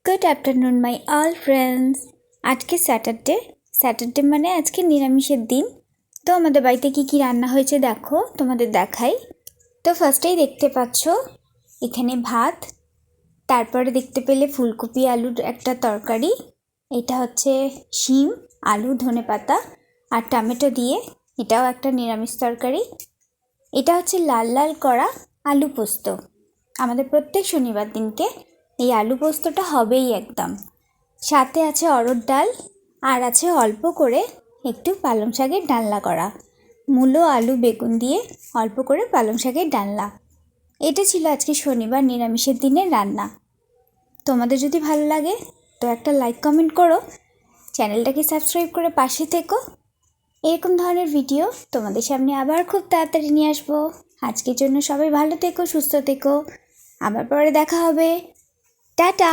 Good afternoon my all friends. আজকে Saturday মানে আজকে নিরামিষের দিন। তো আমাদের বাড়িতে কি কি রান্না হয়েছে দেখো, তোমাদের দেখাই। তো ফার্স্টেই দেখতে পাচ্ছ এখানে ভাত, তারপরে দেখতে পেলে ফুলকপি আলুর একটা তরকারি, এটা হচ্ছে শিম আলু ধনেপাতা আর টমেটো দিয়ে, এটাও একটা নিরামিষ তরকারি। এটা হচ্ছে লাল লাল করা আলু পোস্ত। আমাদের প্রত্যেক শনিবার দিনকে এই আলু পোস্তটা হবেই একদম। সাথে আছে অরহর ডাল, আর আছে অল্প করে একটু পালং শাকের ডালনা করা, মূলো আলু বেগুন দিয়ে অল্প করে পালং শাকের ডালনা। এটা ছিল আজকে শনিবার নিরামিষের দিনের রান্না। তোমাদের যদি ভালো লাগে তো একটা লাইক কমেন্ট করো, চ্যানেলটাকে সাবস্ক্রাইব করে পাশে থেকো। এরকম ধরনের ভিডিও তোমাদের সামনে আবার খুব তাড়াতাড়ি নিয়ে আসবো। আজকের জন্য সবাই ভালো থেকো, সুস্থ থেকো, আবার পরে দেখা হবে। টাটা।